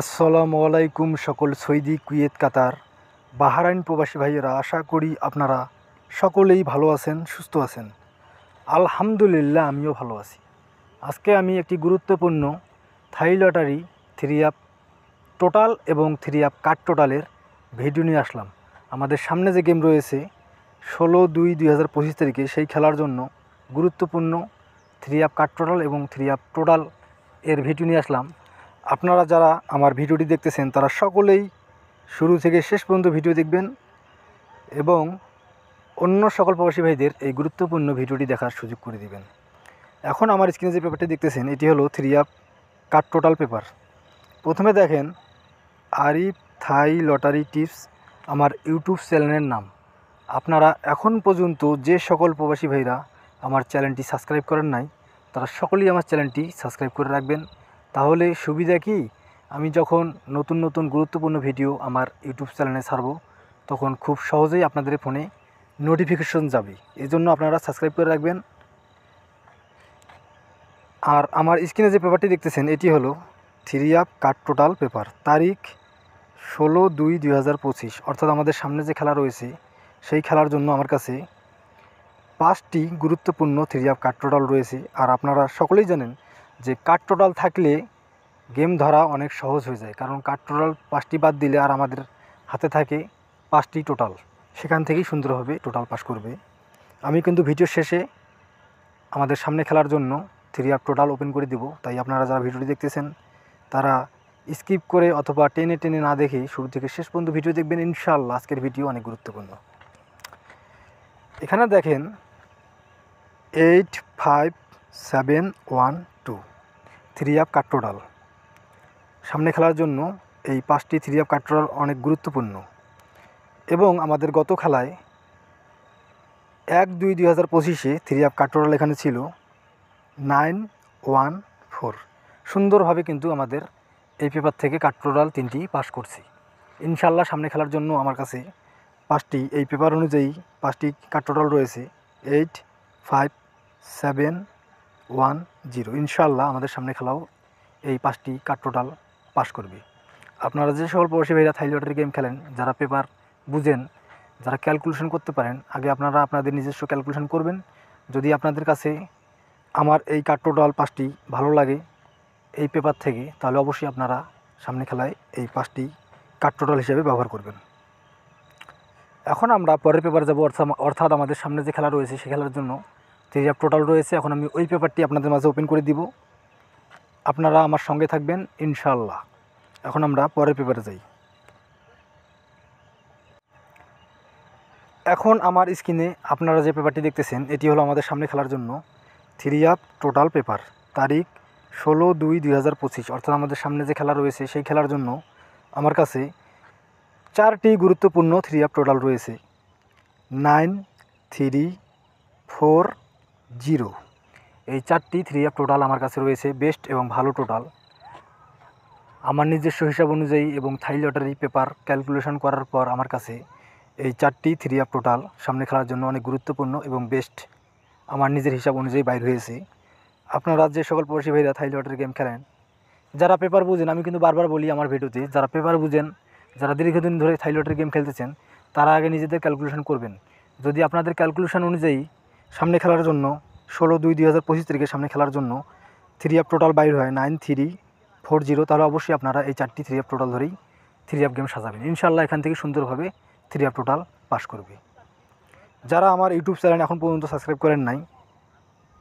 আসসালামু আলাইকুম সকল সৌদি, কুয়েত, কাতার, বাহরাইন প্রবাসী ভাইয়েরা, আশা করি আপনারা সকলেই ভালো আছেন, সুস্থ আছেন। আলহামদুলিল্লাহ, আমিও ভালো আছি। আজকে আমি একটি গুরুত্বপূর্ণ থাই লটারি 3 অ্যাপ টোটাল এবং 3 অ্যাপ কাট টোটালের ভিডিও নিয়ে আসলাম। আমাদের সামনে যে গেম রয়েছে 16/2/2025 তারিখে, সেই খেলার জন্য গুরুত্বপূর্ণ 3 অ্যাপ কাট টোটাল এবং 3 অ্যাপ টোটাল এর ভিডিও নিয়ে আসলাম। আপনারা যারা আমার ভিডিওটি দেখতেছেন তারা সকলেই শুরু থেকে শেষ পর্যন্ত ভিডিও দেখবেন এবং অন্য সকল প্রবাসী ভাইদের এই গুরুত্বপূর্ণ ভিডিওটি দেখার সুযোগ করে দিবেন। এখন আমার স্ক্রিনে যে পেপারটি দেখতেছেন এটি হলো 3 অ্যাপ কাট টোটাল পেপার। প্রথমে দেখেন আরিফ থাই লটারি টিপস আমার ইউটিউব চ্যানেলের নাম। আপনারা এখন পর্যন্ত যে সকল প্রবাসী ভাইরা আমার চ্যানেলটি সাবস্ক্রাইব করেন নাই তারা সকলেই আমার চ্যানেলটি সাবস্ক্রাইব করে রাখবেন। তাহলে সুবিধা কি, আমি যখন নতুন নতুন গুরুত্বপূর্ণ ভিডিও আমার ইউটিউব চ্যানেলে ছাড়ব তখন খুব সহজেই আপনাদের ফোনে নোটিফিকেশন যাবে। এই জন্য আপনারা সাবস্ক্রাইব করে রাখবেন। আর আমার স্ক্রিনে যে পেপারটি দেখতেছেন এটি হলো 3 অ্যাপ কাট টোটাল পেপার, তারিখ 16/2/2025, অর্থাৎ আমাদের সামনে যে খেলা রয়েছে সেই খেলার জন্য আমার কাছে 5টি গুরুত্বপূর্ণ 3 অ্যাপ কাট টোটাল রয়েছে। আর আপনারা সকলেই জানেন যে কাট টোটাল থাকলে গেম ধরা অনেক সহজ হয়ে যায়, কারণ কাট টোটাল 5টি বাদ দিলে আর আমাদের হাতে থাকে 5টি টোটাল, সেখান থেকেই সুন্দরভাবে টোটাল পাস করবে। আমি কিন্তু ভিডিও শেষে আমাদের সামনে খেলার জন্য 3 অ্যাপ টোটাল ওপেন করে দিব, তাই আপনারা যারা ভিডিওটি দেখতেছেন তারা স্কিপ করে অথবা টেনে টেনে না দেখে শুরু থেকে শেষ পর্যন্ত ভিডিও দেখবেন। ইনশাআল্লাহ আজকের ভিডিও অনেক গুরুত্বপূর্ণ। এখানে দেখেন 85712 3 অ্যাপ কাট টোটাল। সামনে খেলার জন্য এই 5টি 3 অ্যাপ কাট টোটাল অনেক গুরুত্বপূর্ণ এবং আমাদের গত খেলায় 1/2/2025-এ 3 অ্যাপ কাট টোটাল এখানে ছিল 914। সুন্দরভাবে কিন্তু আমাদের এই পেপার থেকে কাট টোটাল 3টি পাস করছি। ইনশাআল্লাহ সামনে খেলার জন্য আমার কাছে 5টি এই পেপার অনুযায়ী 5টি কাট টোটাল রয়েছে 85710। ইনশাআল্লাহ আমাদের সামনে খেলাও এই 5টি কাট টোটাল পাস করবে। আপনারা যে সকল প্রবাসী ভাইরা থাই লটারি গেম খেলেন, যারা পেপার বুঝেন, যারা ক্যালকুলেশন করতে পারেন, আগে আপনারা আপনাদের নিজস্ব ক্যালকুলেশন করবেন। যদি আপনাদের কাছে আমার এই কাট টোটাল 5টি ভালো লাগে এই পেপার থেকে, তাহলে অবশ্যই আপনারা সামনে খেলায় এই 5টি কাট টোটাল হিসেবে ব্যবহার করবেন। এখন আমরা পরের পেপার যাব, অর্থাৎ আমাদের সামনে যে খেলা রয়েছে সেই খেলার জন্য 3 অ্যাপ টোটাল রয়েছে। এখন আমি ওই পেপারটি আপনাদের মাঝে ওপেন করে দিব, আপনারা আমার সঙ্গে থাকবেন ইনশাআল্লাহ। এখন আমরা পরের পেপারে যাই। এখন আমার স্ক্রিনে আপনারা যে পেপারটি দেখতেছেন এটি হলো আমাদের সামনে খেলার জন্য 3 অ্যাপ টোটাল পেপার, তারিখ 16/2/2025, অর্থাৎ আমাদের সামনে যে খেলা রয়েছে সেই খেলার জন্য আমার কাছে 4টি গুরুত্বপূর্ণ 3 অ্যাপ টোটাল রয়েছে 9340। এই 4টি 3 অ্যাপ টোটাল আমার কাছে রয়েছে বেস্ট এবং ভালো টোটাল। আমার নিজস্ব হিসাব অনুযায়ী এবং থাই লটারি পেপার ক্যালকুলেশন করার পর আমার কাছে এই 4টি 3 অ্যাপ টোটাল সামনে খেলার জন্য অনেক গুরুত্বপূর্ণ এবং বেস্ট আমার নিজের হিসাব অনুযায়ী বাইর হয়েছে। আপনারা যে সকল প্রবাসী ভাইরা থাই লটারি গেম খেলেন, যারা পেপার বুঝেন, আমি কিন্তু বারবার বলি আমার ভিডিওতে, যারা পেপার বুঝেন, যারা দীর্ঘদিন ধরে থাই লটারি গেম খেলতেছেন, তারা আগে নিজেদের ক্যালকুলেশন করবেন। যদি আপনাদের ক্যালকুলেশন অনুযায়ী সামনে খেলার জন্য 16/2/2025 তারিখে সামনে খেলার জন্য 3 অ্যাপ টোটাল বাইর হয় 9340, তাহলে অবশ্যই আপনারা এই 4টি 3 অ্যাপ টোটাল ধরেই 3 অ্যাপ গেম সাজাবেন। ইনশাআল্লাহ এখান থেকে সুন্দরভাবে 3 অ্যাপ টোটাল পাস করবে। যারা আমার ইউটিউব চ্যানেল এখন পর্যন্ত সাবস্ক্রাইব করেন নাই,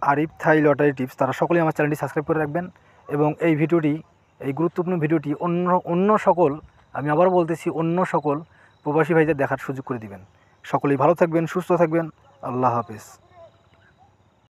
আরিফ থাই লটারি টিপস, তারা সকলেই আমার চ্যানেলটি সাবস্ক্রাইব করে রাখবেন এবং এই ভিডিওটি, এই গুরুত্বপূর্ণ ভিডিওটি অন্য সকল, আমি আবারও বলতেছি, অন্য সকল প্রবাসী ভাইদের দেখার সুযোগ করে দিবেন। সকলেই ভালো থাকবেন, সুস্থ থাকবেন। আল্লাহ হাফেজ।